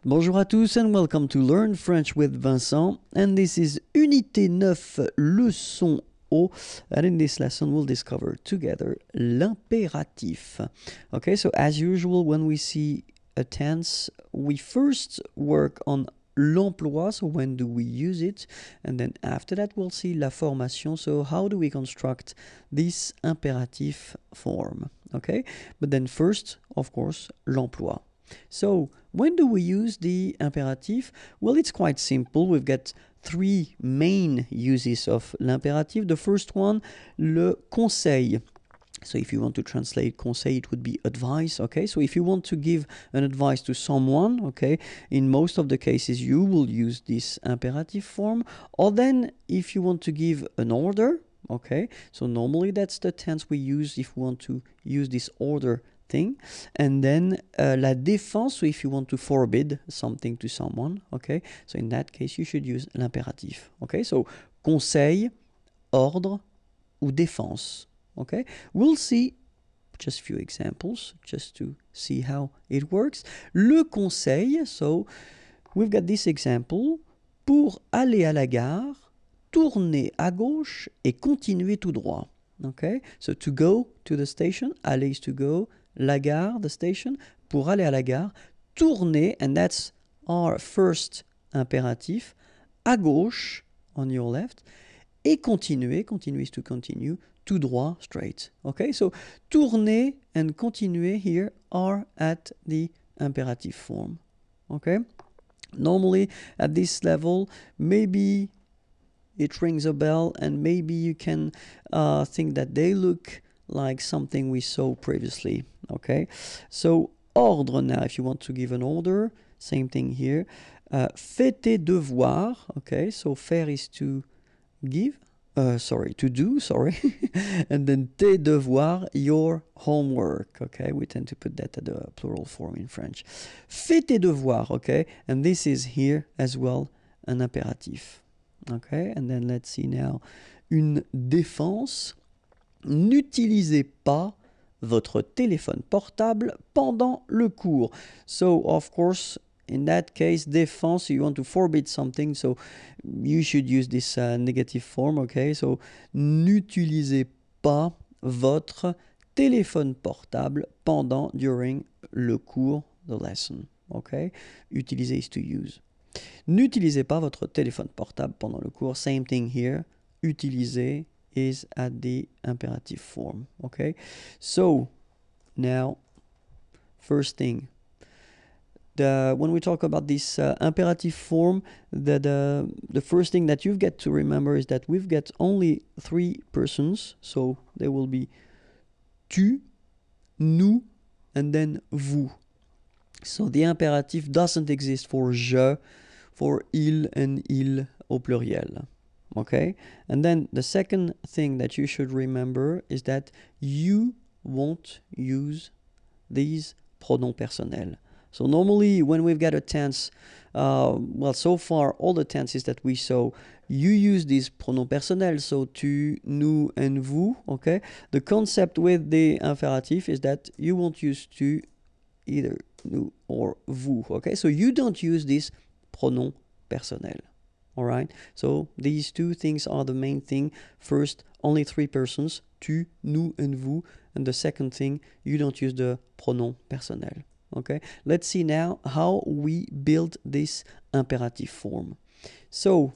Bonjour à tous and welcome to Learn French with Vincent, and this is Unité 9, leçon O, and in this lesson we'll discover together l'impératif. Okay, so as usual when we see a tense, we first work on l'emploi, so when do we use it, and then after that we'll see la formation, so how do we construct this impératif form, okay? But then first, of course, l'emploi. So, when do we use the imperative? Well, it's quite simple. We've got three main uses of l'impératif. The first one, le conseil. So if you want to translate conseil, it would be advice, okay? So if you want to give an advice to someone, okay, in most of the cases you will use this imperative form. Or then if you want to give an order, okay, so normally that's the tense we use if we want to use this order thing. And then la défense, so if you want to forbid something to someone, okay, so in that case you should use l'impératif, okay? So conseil, ordre ou défense, okay? We'll see just a few examples just to see how it works. Le conseil, so we've got this example. Pour aller à la gare, tournez à gauche et continuez tout droit, okay? So to go to the station, aller is to go, la gare, the station, pour aller à la gare, tourner, and that's our first imperatif, à gauche, on your left, et continuer, continuer is to continue, tout droit, straight. Okay, so tourner and continuer here are at the imperative form. Okay, normally at this level, maybe it rings a bell and maybe you can think that they look like something we saw previously, okay? So, ordre now, if you want to give an order, same thing here. Fais tes devoirs, okay? So, faire is to give, to do, and then tes devoirs, your homework, okay? We tend to put that at the plural form in French. Fais tes devoirs, okay? And this is here as well an impératif, okay? And then let's see now, une défense. N'utilisez pas votre téléphone portable pendant le cours. So, of course, in that case, défense, you want to forbid something, so you should use this negative form, okay? So, n'utilisez pas votre téléphone portable during le cours, the lesson, okay? Utiliser is to use. N'utilisez pas votre téléphone portable pendant le cours. Same thing here. Utiliser is at the imperative form, okay? So now, first thing, when we talk about this imperative form, the first thing that you've got to remember is that we've got only three persons, so there will be tu, nous, and then vous. So the imperative doesn't exist for je, for il and il au pluriel. Okay, and then the second thing that you should remember is that you won't use these pronoms personnels. So normally when we've got a tense, well, so far all the tenses that we saw, you use these pronoms personnels, so tu, nous, and vous, okay? The concept with the imperative is that you won't use tu, either nous or vous, okay? So you don't use these pronoms personnels. All right, so these two things are the main thing. First, only three persons, tu, nous, and vous. And the second thing, you don't use the pronom personnel. Okay, let's see now how we build this imperative form. So,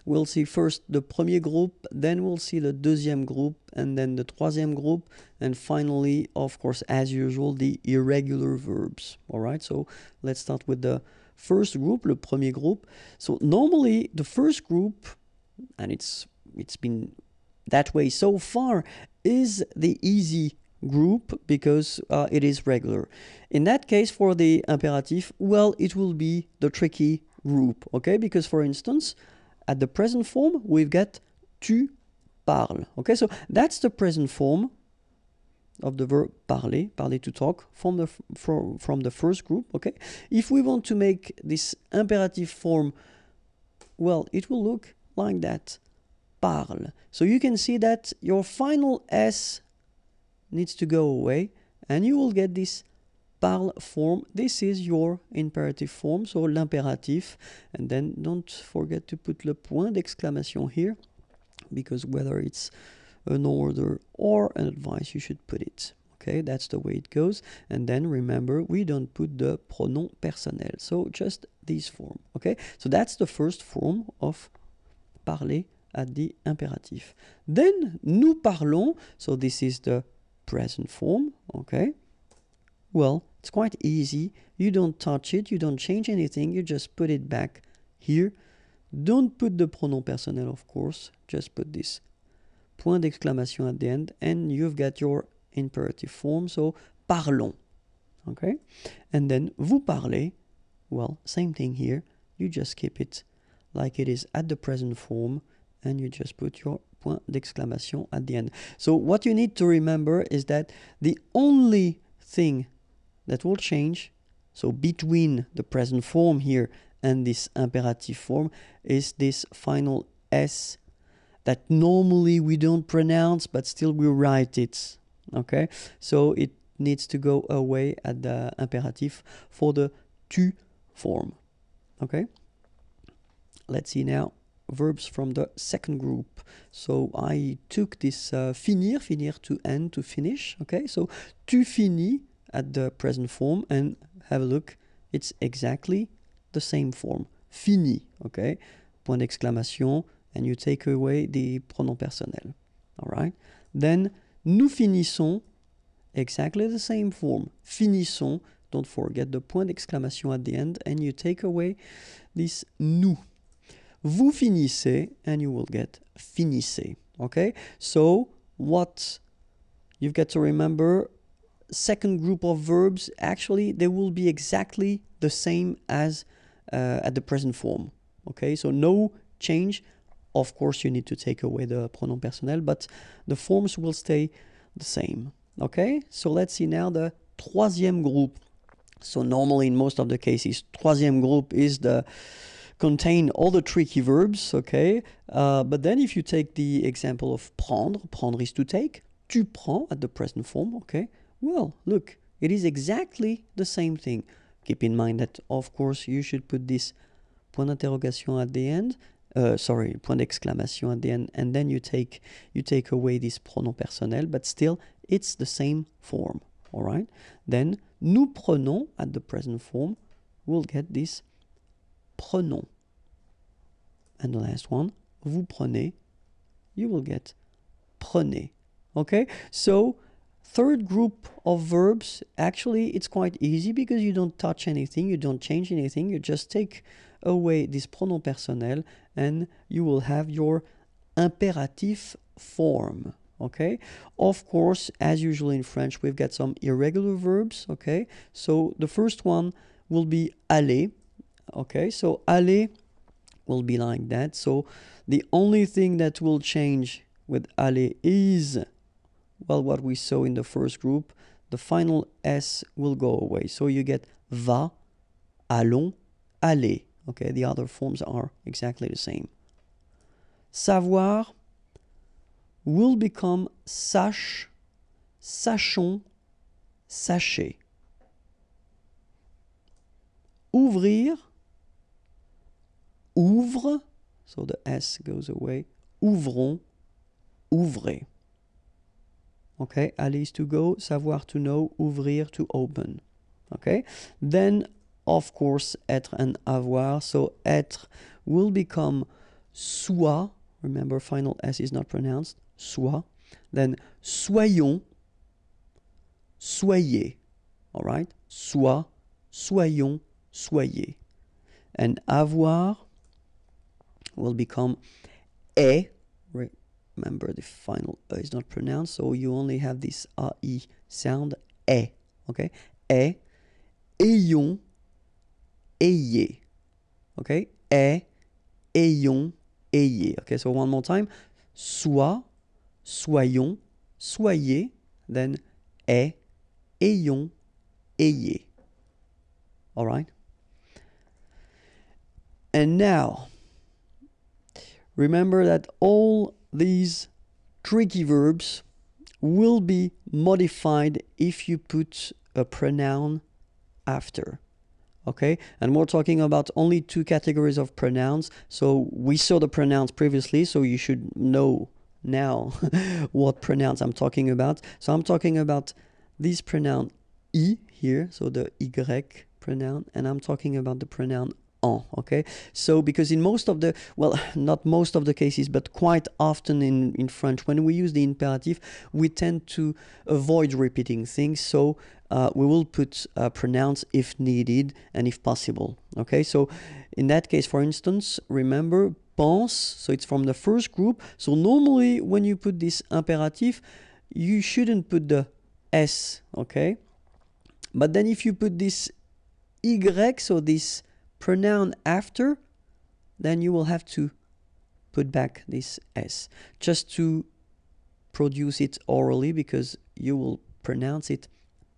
we'll see first the premier groupe, then we'll see the deuxième groupe, and then the troisième groupe, and finally, of course, as usual, the irregular verbs. All right, so let's start with the first group, le premier groupe. So normally the first group, and it's been that way so far, is the easy group because it is regular. In that case, for the imperative, well, it will be the tricky group, okay? Because for instance, at the present form, we've got tu parles, okay? So that's the present form of the verb parler, parler to talk, from the first group, okay? If we want to make this imperative form, well, it will look like that, parle. So you can see that your final S needs to go away, and you will get this parle form. This is your imperative form, so l'impératif. And then don't forget to put le point d'exclamation here, because whether it's an order or an advice, you should put it. Okay, that's the way it goes. And then remember, we don't put the pronom personnel, so just this form. Okay, so that's the first form of parler at the imperatif. Then nous parlons, so this is the present form. Okay, well, it's quite easy. You don't touch it, you don't change anything, you just put it back here. Don't put the pronom personnel, of course, just put this point d'exclamation at the end, and you've got your imperative form, so parlons. Okay, and then vous parlez, well, same thing here. You just keep it like it is at the present form, and you just put your point d'exclamation at the end. So what you need to remember is that the only thing that will change, so between the present form here and this imperative form, is this final S that normally we don't pronounce, but still we write it. Okay, so it needs to go away at the imperative for the tu form. Okay, let's see now verbs from the second group. So I took this finir to end, to finish. Okay, so tu finis at the present form, and have a look, it's exactly the same form, fini. Okay, point d'exclamation, and you take away the pronom personnel. All right, then nous finissons, exactly the same form, finissons. Don't forget the point d'exclamation at the end, and you take away this nous. Vous finissez, and you will get finissez. Okay, so what you've got to remember, second group of verbs, actually they will be exactly the same as at the present form. Okay, so no change. Of course, you need to take away the pronom personnel, but the forms will stay the same. Okay, so let's see now the troisième groupe. So normally in most of the cases, troisième groupe is the contain all the tricky verbs. Okay, but then if you take the example of prendre, prendre is to take, tu prends at the present form. Okay, well, look, it is exactly the same thing. Keep in mind that, of course, you should put this point d'interrogation at the end. Point d'exclamation at the end, and then you take away this pronom personnel, but still it's the same form. All right. Then nous prenons at the present form, we'll get this prenons, and the last one, vous prenez, you will get prenez. Okay. So third group of verbs, actually it's quite easy because you don't touch anything, you don't change anything, you just take away this pronom personnel, and you will have your imperative form. Okay, of course, as usual in French, we've got some irregular verbs. Okay, so the first one will be aller. Okay, so aller will be like that. So the only thing that will change with aller is, well, what we saw in the first group, the final S will go away. So you get va, allons, aller. Okay, the other forms are exactly the same. Savoir will become sache, sachons, sachez. Ouvrir, ouvre, so the S goes away, ouvrons, ouvrez. Okay, aller is to go, savoir to know, ouvrir to open. Okay, then of course être and avoir, so être will become soit, remember final S is not pronounced, soit, then soyons, soyez, all right, soit, soyons, soyez, and avoir will become est, remember the final E is not pronounced, so you only have this AI sound, est, okay, est, ayons, ayez, okay, est, ayons, ayez. Okay, so one more time, soit, soyons, soyez, then est, ayons, ayez. All right? And now, remember that all these tricky verbs will be modified if you put a pronoun after. Okay, and we're talking about only two categories of pronouns. So we saw the pronouns previously, so you should know now what pronouns I'm talking about. So I'm talking about this pronoun I here, so the Y pronoun, and I'm talking about the pronoun en, okay? So because in most of the, well, not most of the cases, but quite often in French, when we use the imperative, we tend to avoid repeating things. So we will put pronouns if needed and if possible, okay? So in that case, for instance, remember, pense, so it's from the first group. So normally when you put this imperative, you shouldn't put the S, okay? But then if you put this Y, so this pronoun after, then you will have to put back this S just to produce it orally, because you will pronounce it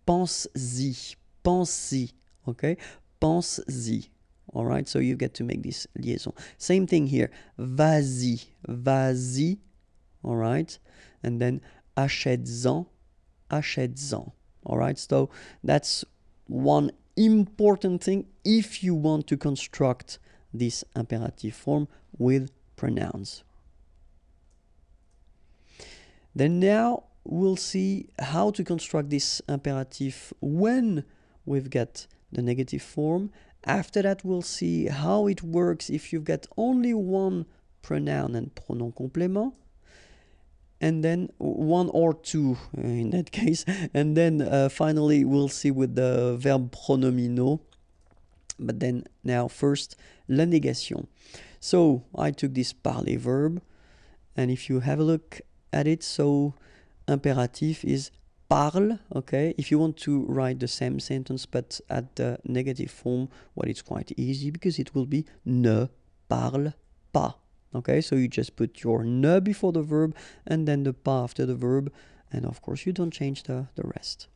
pense-y, pense-y, okay? Pense-y, all right? So you get to make this liaison. Same thing here, vas-y, vas-y, all right? And then achètes-en, achètes-en, all right? So that's one important thing if you want to construct this imperative form with pronouns. Then now we'll see how to construct this imperative when we've got the negative form. After that, we'll see how it works if you've got only one pronoun and pronom complément, and then one or two in that case. And then finally, we'll see with the verb pronominaux. But then now first, la négation. So I took this parler verb, and if you have a look at it, so imperative is parle, okay? If you want to write the same sentence but at the negative form, well, it's quite easy because it will be ne parle pas. Okay, so you just put your ne before the verb and then the pas after the verb, and of course you don't change the rest.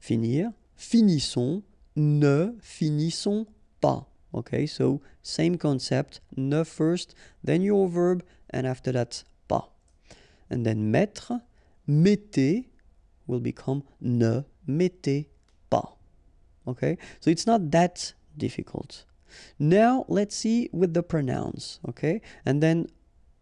Finir, finissons, ne finissons pas. Okay, so same concept, ne first, then your verb, and after that pas. And then mettre, mettez will become ne mettez pas. Okay, so it's not that difficult. Now let's see with the pronouns, okay? And then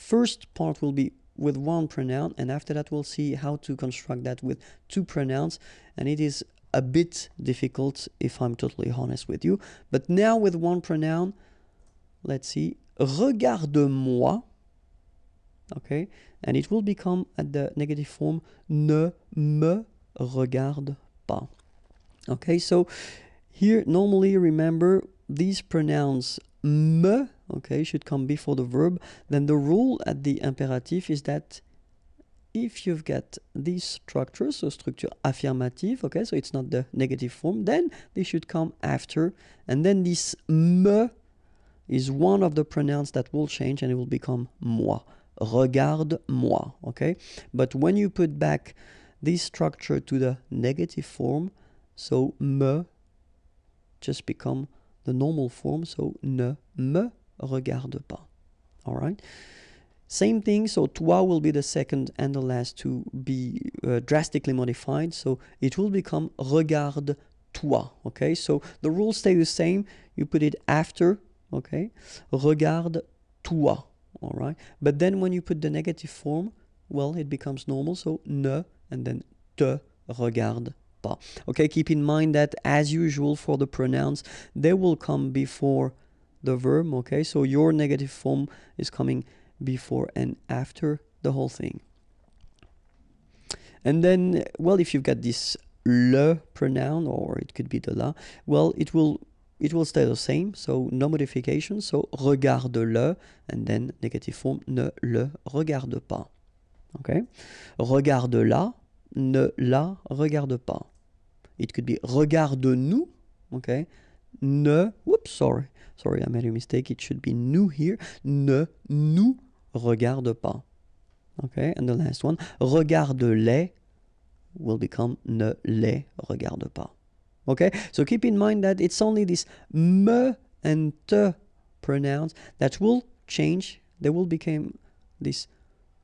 first part will be with one pronoun, and after that we'll see how to construct that with two pronouns, and it is a bit difficult if I'm totally honest with you. But now with one pronoun, let's see, regarde-moi, okay? And it will become at the negative form, ne me regarde pas. Okay, so here normally remember these pronouns me, okay, should come before the verb. Then the rule at the imperative is that if you've got these structures, so structure affirmative, okay, so it's not the negative form, then they should come after. And then this me is one of the pronouns that will change, and it will become moi. Regarde-moi, okay? But when you put back this structure to the negative form, so me just become the normal form, so ne me regarde pas. All right? Same thing, so toi will be the second and the last to be drastically modified, so it will become regarde-toi, okay? So the rules stay the same, you put it after, okay? Regarde-toi, all right? But then when you put the negative form, well, it becomes normal, so ne, and then te regarde pas. Okay, keep in mind that as usual for the pronouns, they will come before the verb, okay? So your negative form is coming before and after the whole thing. And then, well, if you've got this le pronoun, or it could be the la, well, it will stay the same, so no modification, so regarde-le, and then negative form, ne le regarde pas. Okay? Regarde-la, ne la regarde pas. It could be regarde-nous, okay? Ne, whoops, sorry, I made a mistake. It should be nous here. Ne nous regarde pas. Okay, and the last one, regarde-les will become ne les regarde pas. Okay, so keep in mind that it's only this me and te pronouns that will change. They will become this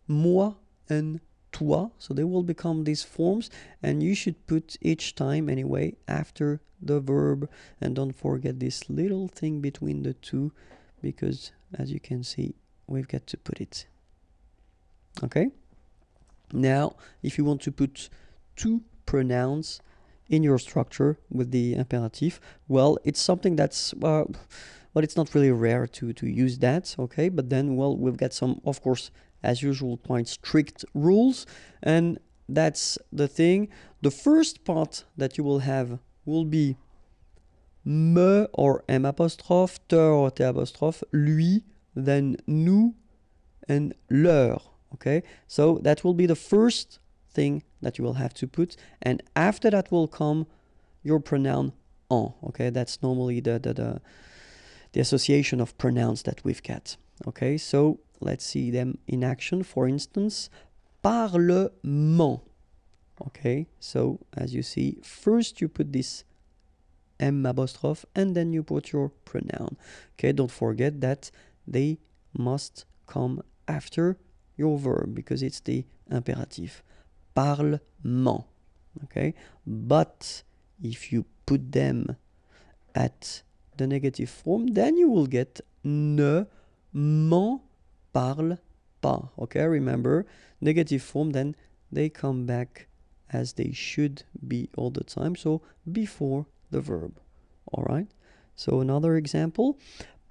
moi and toi, so they will become these forms, and you should put each time anyway after the verb, and don't forget this little thing between the two, because as you can see, we've got to put it. Okay? Now, if you want to put two pronouns in your structure with the imperative, well, it's something that's, well, it's not really rare to use that, okay? But then, well, we've got some, of course, as usual, quite strict rules, and that's the thing. The first part that you will have will be me or m apostrophe, te or t apostrophe, lui, then nous, and leur, okay? So that will be the first thing that you will have to put, and after that will come your pronoun en, okay? That's normally the association of pronouns that we've got, okay? So let's see them in action. For instance, parlement, okay? So as you see, first you put this m apostrophe and then you put your pronoun, okay? Don't forget that they must come after your verb because it's the imperative. Parlement, okay? But if you put them at the negative form, then you will get ne m'en parle pas, okay? Remember, negative form, then they come back as they should be all the time, so before the verb, all right? So another example,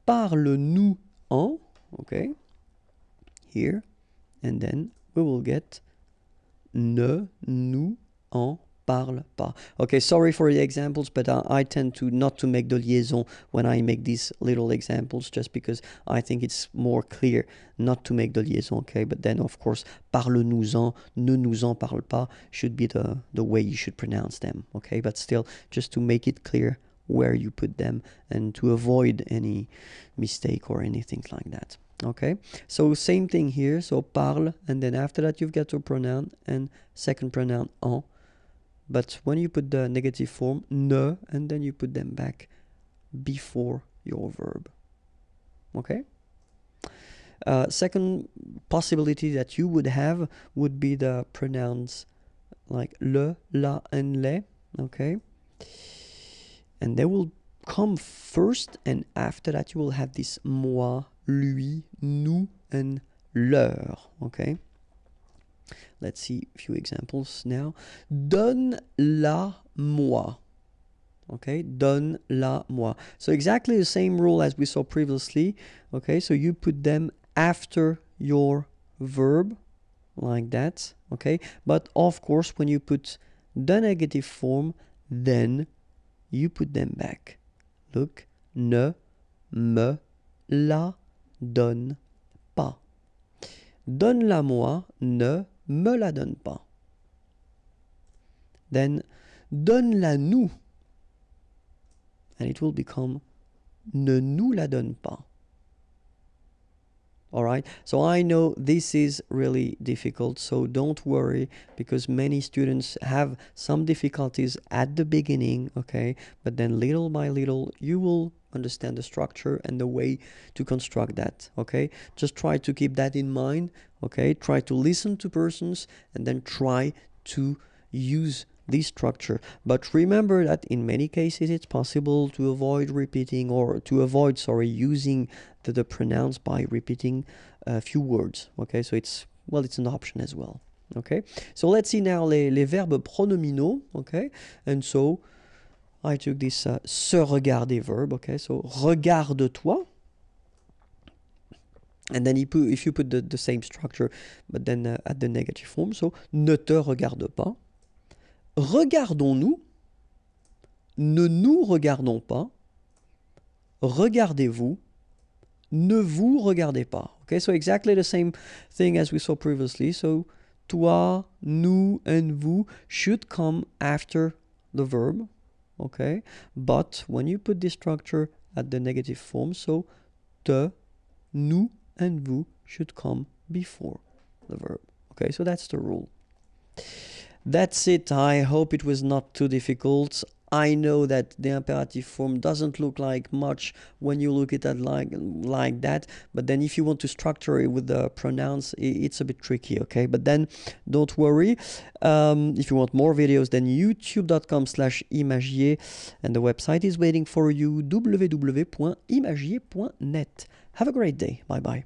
parle-nous en, okay? Here, and then we will get ne nous en parle pas. Okay, sorry for the examples, but I tend to not to make the liaison when I make these little examples, just because I think it's more clear not to make the liaison, okay? But then, of course, parle-nous-en, ne nous en parle pas should be the way you should pronounce them, okay? But still, just to make it clear where you put them and to avoid any mistake or anything like that. Okay, so same thing here. So parle, and then after that you've got your pronoun and second pronoun en. But when you put the negative form, ne, and then you put them back before your verb. Okay. Second possibility that you would have would be the pronouns like le, la, and les. Okay. And they will come first, and after that you will have this moi, lui, nous, and leur, okay? Let's see a few examples now. Donne-la-moi, okay? Donne-la-moi. So exactly the same rule as we saw previously, okay? So you put them after your verb, like that, okay? But of course, when you put the negative form, then you put them back. Look, ne me la donne pas. Donne-la-moi, ne me la donne pas. Then, donne-la-nous. And it will become ne nous la donne pas. Alright, so I know this is really difficult, so don't worry, because many students have some difficulties at the beginning, okay? But then little by little, you will understand the structure and the way to construct that, okay? Just try to keep that in mind, okay? Try to listen to persons and then try to use this structure. But remember that in many cases it's possible to avoid repeating, or to avoid, using the pronouns by repeating a few words, okay? So it's an option as well, okay? So let's see now les verbes pronominaux, okay? And so I took this se regarder verb, okay? So regarde-toi. And then if you put the same structure, but then at the negative form, so ne te regarde pas. Regardons-nous, ne nous regardons pas, regardez-vous, ne vous regardez pas. Okay, so exactly the same thing as we saw previously. So toi, nous, and vous should come after the verb. Okay, but when you put this structure at the negative form, so te, nous, and vous should come before the verb. Okay, so that's the rule. That's it. I hope it was not too difficult. I know that the imperative form doesn't look like much when you look at it like that, but then if you want to structure it with the pronouns, it's a bit tricky, okay? But then don't worry. If you want more videos, then youtube.com/imagier, and the website is waiting for you, www.imagier.net. Have a great day. Bye bye.